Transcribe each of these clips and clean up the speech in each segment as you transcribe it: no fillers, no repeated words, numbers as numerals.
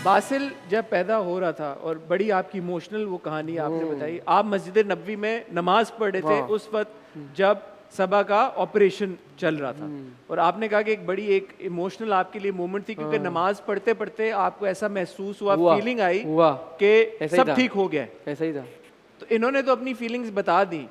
Basil जब पैदा हो रहा था और बड़ी आपकी इमोशनल वो कहानी आपने बताई, आप मस्जिद नबवी में नमाज पढ़ रहे थे उस वक्त जब सबा का ऑपरेशन चल रहा था, और आपने कहा कि एक बड़ी एक इमोशनल आपके लिए मोमेंट थी क्योंकि नमाज पढ़ते पढ़ते आपको ऐसा महसूस हुआ, फीलिंग आई कि सब ठीक हो गया। ऐसा ही था। तो इन्होंने तो अपनी फीलिंग्स बता दी।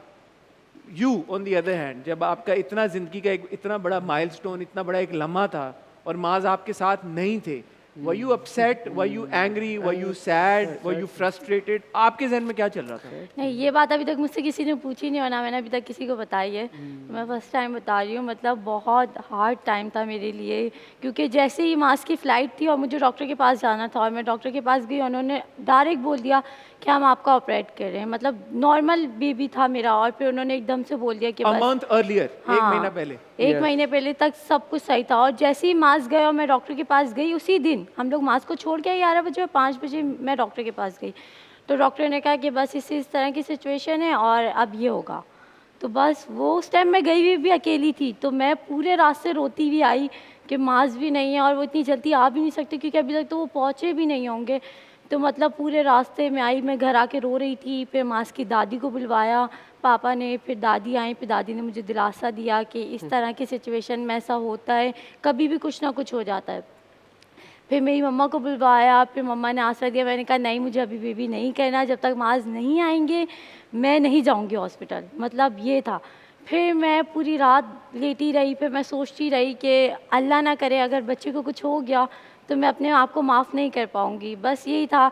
You on the other hand, जब आपका इतना जिंदगी का एक इतना बड़ा माइलस्टोन, इतना बड़ा एक लम्हा था और माज आपके साथ नहीं थे, were you upset, were you angry, were you sad, were U frustrated? आपके जहन में क्या चल रहा था? नहीं, ये बात अभी तक मुझसे किसी ने पूछी नहीं और ना मैंने अभी तक किसी को बताई है। मैं फर्स्ट टाइम बता रही हूँ। मतलब बहुत हार्ड टाइम था मेरे लिए, क्योंकि जैसे ही मास की फ़्लाइट थी और मुझे डॉक्टर के पास जाना था और मैं डॉक्टर के पास गई, उन्होंने डायरेक्ट बोल दिया कि हम आपका ऑपरेट कर रहे हैं। मतलब नॉर्मल बेबी था मेरा और फिर उन्होंने एकदम से बोल दिया कि A बस month earlier, हाँ, एक महीना पहले। एक महीने पहले तक सब कुछ सही था। और जैसे ही मास गए और मैं डॉक्टर के पास गई, उसी दिन हम लोग मास को छोड़ के 11 बजे और 5 बजे मैं डॉक्टर के पास गई, तो डॉक्टर ने कहा कि बस इस तरह की सिचुएशन है और अब ये होगा। तो बस वो उस टाइम मैं गई हुई भी अकेली थी, तो मैं पूरे रास्ते रोती हुई आई कि मास भी नहीं है और वो इतनी जल्दी आ भी नहीं सकते क्योंकि अभी तक तो वो पहुँचे भी नहीं होंगे। तो मतलब पूरे रास्ते में आई, मैं घर आके रो रही थी। फिर मास की दादी को बुलवाया पापा ने, फिर दादी आई, फिर दादी ने मुझे दिलासा दिया कि इस तरह की सिचुएशन में ऐसा होता है, कभी भी कुछ ना कुछ हो जाता है। फिर मेरी मम्मा को बुलवाया, फिर मम्मा ने आसरा दिया। मैंने कहा नहीं, मुझे अभी बेबी नहीं करना, जब तक मास नहीं आएंगे मैं नहीं जाऊंगी हॉस्पिटल। मतलब ये था। फिर मैं पूरी रात लेटी रही, फिर मैं सोचती रही कि अल्लाह ना करे अगर बच्चे को कुछ हो गया तो मैं अपने आप को माफ़ नहीं कर पाऊँगी। बस यही था।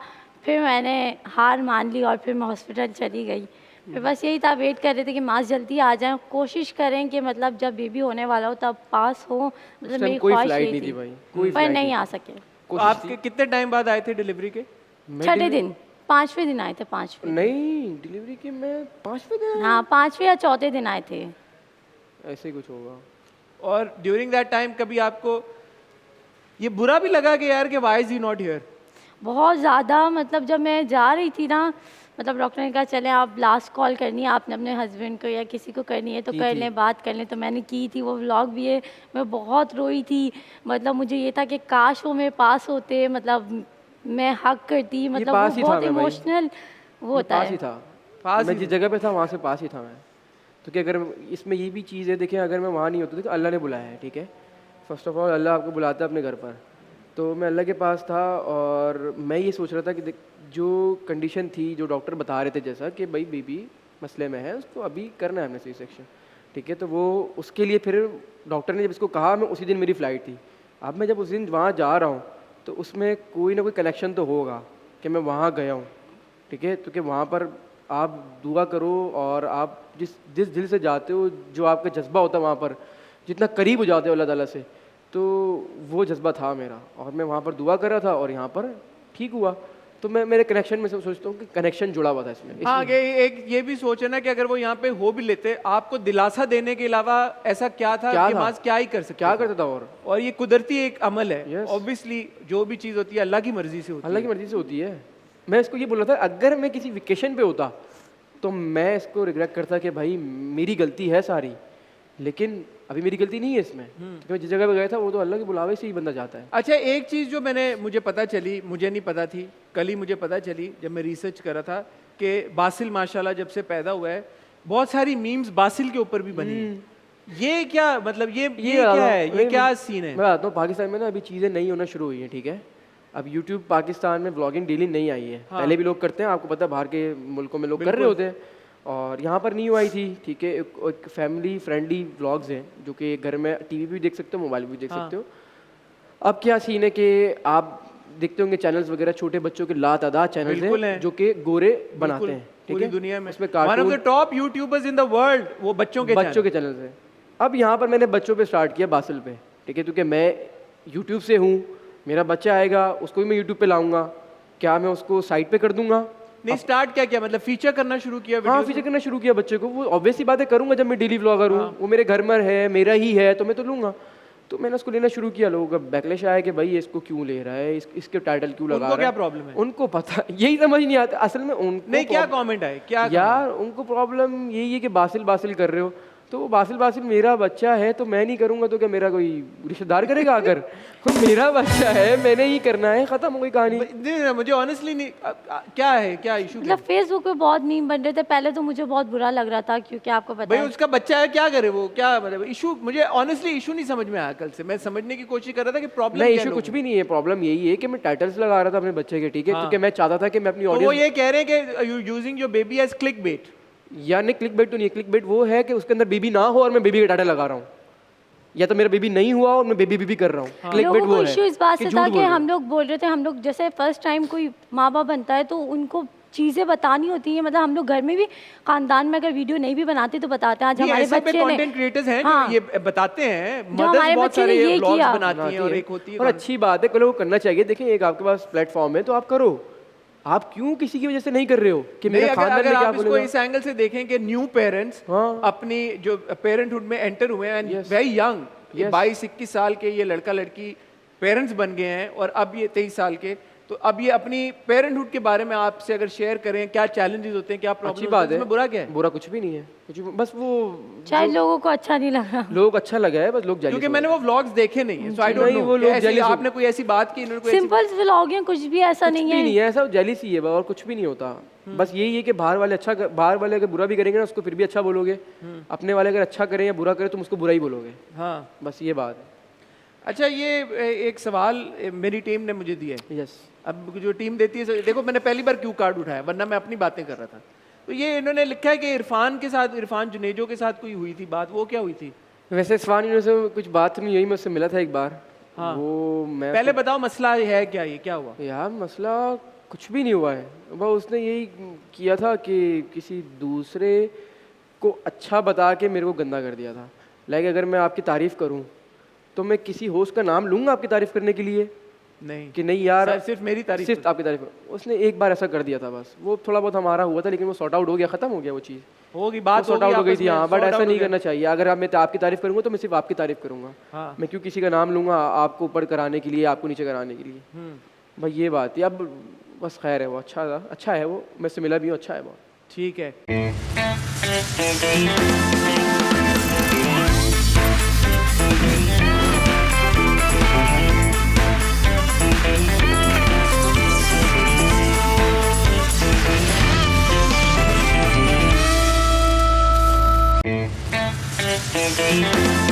फिर मैंने हार मान ली और फिर मैं हॉस्पिटल चली गई। फिर बस यही था, वेट कर रहे थे कि मास जल्दी आ जाए, कोशिश करें कि मतलब जब बेबी होने वाला हो तब पास हो। मतलब मेरी कोई ख्वाहिश फ्लाइट यही नहीं थी थी, भाई, कोई पर फ्लाइट नहीं आ सके। तो आपके कितने टाइम बाद आए थे डिलीवरी के? छठे दिन, 5वें दिन आए थे। 5वें नहीं, डिलीवरी के मैं 5वें दिन हाँ, 5वें या चौथे दिन आए थे। ऐसे ही कुछ होगा। और ड्यूरिंग दैट टाइम कभी आपको ये बुरा भी लगा कि यार कि why is he not here? बहुत ज़्यादा। मतलब जब मैं जा रही थी ना, मतलब डॉक्टर ने कहा चलें आप लास्ट कॉल करनी है आपने अपने हस्बैंड को या किसी को करनी है तो कर लें, बात कर लें। तो मैंने की थी, वो व्लॉग भी है। मैं बहुत रोई थी। मतलब मुझे ये था कि काश वो मेरे पास होते, मतलब मैं हक करती। मतलब पास वो ही था बहुत मैं भाई। इमोशनल वो होता पास है। ही था, मैं जिस जगह पे था वहाँ से पास ही था मैं। तो क्या, अगर इसमें ये भी चीज़ है, देखिए अगर मैं वहाँ नहीं होता तो अल्लाह ने बुलाया है, ठीक है। फर्स्ट ऑफ ऑल अल्लाह आपको बुलाता है अपने घर पर, तो मैं अल्लाह के पास था और मैं ये सोच रहा था कि जो कंडीशन थी, जो डॉक्टर बता रहे थे जैसा कि भाई बेबी मसले में है, उसको अभी करना है हमने सी सेक्शन, ठीक है। तो वो उसके लिए फिर डॉक्टर ने जब इसको कहा, मैं उसी दिन मेरी फ़्लाइट थी। अब मैं जब उस दिन वहाँ जा रहा हूँ तो उसमें कोई ना कोई कनेक्शन तो होगा कि मैं वहाँ गया हूँ, ठीक है। तो कि वहाँ पर आप दुआ करो और आप जिस जिस दिल से जाते हो, जो आपका जज्बा होता है वहाँ पर, जितना करीब हो जाते हो अल्लाह ताला से, तो वो जज्बा था मेरा और मैं वहाँ पर दुआ कर रहा था और यहाँ पर ठीक हुआ। तो मैं मेरे कनेक्शन में से सोचता हूँ कि कनेक्शन जुड़ा हुआ था इसमें। हाँ, एक ये भी सोचे ना कि अगर वो यहाँ पे हो भी लेते, आपको दिलासा देने के अलावा ऐसा क्या था कि माज क्या ही कर सकते, क्या करता था। और ये कुदरती एक अमल है। ऑब्वियसली जो भी चीज़ होती है अल्लाह की मर्जी से होती है। अल्लाह की मर्जी से होती है। मैं इसको ये बोल रहा था, अगर मैं किसी वेकेशन पे होता तो मैं इसको रिग्रेट करता कि भाई मेरी गलती है सारी, लेकिन अभी मेरी गलती नहीं है इसमें, क्योंकि मैं जिस जगह पे गया था वो तो अल्लाह के बुलावे से ही बंदा जाता है। अच्छा, एक चीज़ जो मुझे पता चली, मुझे नहीं पता थी, कल ही मुझे पता चली जब मैं रिसर्च कर रहा था कि बासिल माशाल्लाह जब से पैदा हुआ है बहुत सारी मीम्स बासिल के ऊपर भी बनी हैं। ये क्या मतलब, ये क्या है, ये क्या सीन है? मैं बताता हूँ, पाकिस्तान में ना अभी चीज़ें नई होना शुरू हुई हैं, ठीक है। अब यूट्यूब पाकिस्तान में व्लॉगिंग डेली नहीं आई है। हाँ। पहले भी लोग करते हैं, आपको पता है, बाहर के मुल्कों में लोग कर रहे होते हैं और यहाँ पर न्यू आई थी, ठीक है। एक फैमिली फ्रेंडली व्लॉग्स हैं जो कि घर में टीवी भी देख सकते हो, मोबाइल भी देख सकते हो। अब क्या सीन है कि आप देखते होंगे चैनल्स वगैरह, छोटे बच्चों के लातादाद चैनल्स हैं जो कि गोरे बनाते हैं, ठीक है। दुनिया में उसमें one of the top YouTubers in the world वो बच्चों के चैनल्स हैं। अब यहाँ पर मैंने बच्चों पे स्टार्ट किया बासिल पे, ठीक है, क्योंकि मैं यूट्यूब से हूँ, मेरा बच्चा आएगा उसको भी मैं यूट्यूब पे लाऊंगा। क्या मैं उसको साइड पे कर दूंगा? नहीं, स्टार्ट क्या किया, मतलब फीचर करना शुरू किया? हाँ, फीचर करना शुरू किया बच्चे को। वो ऑब्वियसली बात है, करूंगा जब मैं डेली व्लॉगर हूँ, वो मेरे घर में है, मेरा ही है, तो मैं तो लूंगा। तो मैंने उसको लेना शुरू किया। लोगों का बैकलैश आया कि भाई इसको क्यों ले रहा है, इसके टाइटल क्यों लगा रहा है। उनको क्या प्रॉब्लम है? उनको पता यही समझ नहीं आता असल में उनको। नहीं, क्या कमेंट है, क्या यार उनको प्रॉब्लम यही है कि बासिल बासिल कर रहे हो। तो वो बासिल बासिल मेरा बच्चा है तो मैं नहीं करूँगा तो क्या मेरा कोई रिश्तेदार करेगा आकर? वो मेरा बच्चा है, मैंने ही करना है, ख़त्म हो गई कहानी। नहीं, मुझे ऑनेस्टली नहीं क्या है, क्या इशू मतलब फेसबुक पे बहुत मीम बन रहे थे पहले, तो मुझे बहुत बुरा लग रहा था क्योंकि आपको पता भाई है उसका बच्चा है, क्या करे वो, क्या मतलब इशू? मुझे ऑनेस्टली इशू नहीं समझ में आया कल से। मैं समझने की कोशिश कर रहा था कि प्रॉब्लम नहीं, क्या इशू कुछ भी नहीं है। प्रॉब्लम यही है कि मैं टाइटल्स लगा रहा था अपने बच्चे के, ठीक है, क्योंकि मैं चाहता था कि मैं अपनी तो वो ऑडियंस, ये कह रहे हैं कि you using your baby age clickbait. यानी क्लिक बेट तो नहीं है। क्लिक बेट वो है कि उसके अंदर बेबी ना हो और मैं बेबी का टाइटल लगा रहा हूँ, या तो मेरा बेबी नहीं हुआ और मैं बेबी बेबी कर रहा हूँ। क्लिक बेट लोगों वो को है इश्यू इस बात कि से झूठ था बोल कि रहे हो। हम लोग बोल रहे थे, हम लोग जैसे फर्स्ट टाइम कोई माँ बाप बनता है तो उनको चीज़ें बतानी होती हैं। मतलब हम लोग घर में भी खानदान में अगर वीडियो नहीं भी बनाते तो बताते हैं आज हमारे बच्चे ने, कंटेंट क्रिएटर्स हैं हाँ, जो ये बताते हैं, जो हमारे मदर्स बहुत बच्चे ने सारे ये ब्लॉग्स किया। बनाती हैं और एक होती है और अच्छी बात है, कल वो करना चाहिए। देखिए एक आपके पास प्लेटफॉर्म है तो आप करो। आप क्यों किसी की वजह से नहीं कर रहे हो कि नहीं, मेरे अगर खानदान अगर में क्या आप इसको बोलेगा? इस एंगल से देखें कि न्यू पेरेंट्स हाँ। अपनी जो पेरेंटहुड में एंटर हुए हैं एंड वेरी यंग, 22-21 साल के ये लड़का लड़की पेरेंट्स बन गए हैं और अब ये 23 साल के, तो अब ये अपनी पेरेंटहुड के बारे में आपसे अगर शेयर करें, क्या चैलेंजेस होते हैं, क्या अच्छी प्रॉब्लम बात है। इसमें बुरा क्या है? बुरा कुछ भी नहीं है, कुछ भी, बस वो शायद लोगों को अच्छा नहीं लगा। लोग अच्छा लगा है, बस लोग jealous क्योंकि हो मैंने गए। वो व्लॉग्स देखे नहीं है, सो आई डोंट नहीं, नो वो लोग jealous हो- आपने कोई ऐसी बात की, इन्होंने कोई ऐसी सिंपल व्लॉग है, कुछ भी ऐसा कुछ नहीं भी है। नहीं है, ऐसा जेलिसी है और कुछ भी नहीं होता। बस यही है कि बाहर वाले बाहर वाले अगर बुरा भी करेंगे ना उसको फिर भी अच्छा बोलोगे, अपने वाले अगर अच्छा करें या बुरा करें तुम उसको बुरा ही बोलोगे। हाँ। बस ये बात है। अच्छा, ये एक सवाल मेरी टीम ने मुझे दिया है। यस, अब जो टीम देती है, देखो मैंने पहली बार क्यू कार्ड उठाया, वरना मैं अपनी बातें कर रहा था। तो ये इन्होंने लिखा है कि इरफान के साथ, इरफान जुनेजो के साथ कोई हुई थी बात, वो क्या हुई थी? वैसे स्वान यूनिवर्सिटी से कुछ बात नहीं हुई, मैं उससे मिला था एक बार। हाँ। वो मैं पहले बताओ मसला है क्या, ये क्या हुआ? यार मसला कुछ भी नहीं हुआ है, बस उसने यही किया था कि किसी दूसरे को अच्छा बता के मेरे को गंदा कर दिया था। लाइक अगर मैं आपकी तारीफ़ करूं तो मैं किसी होस्ट का नाम लूंगा आपकी तारीफ़ करने के लिए नहीं कि नहीं यार सिर्फ मेरी तारीफ। सिर्फ आपकी तारीफ। उसने एक बार ऐसा कर दिया था, बस वो थोड़ा बहुत हमारा हुआ था लेकिन वो सॉर्ट आउट हो गया, खत्म हो गया वो चीज़, होगी बात, सॉर्ट आउट हो गई थी। हाँ, बट ऐसा नहीं करना। करना चाहिए। अगर आप मैं आपकी तारीफ करूंगा तो मैं सिर्फ आपकी तारीफ करूंगा। हाँ। मैं क्यों किसी का नाम लूंगा आपको ऊपर कराने के लिए, आपको नीचे कराने के लिए? भाई ये बात है। अब बस खैर है, वो अच्छा था, अच्छा है वो, मैं से मिला भी हूँ, अच्छा है बहुत। ठीक है। Thank you.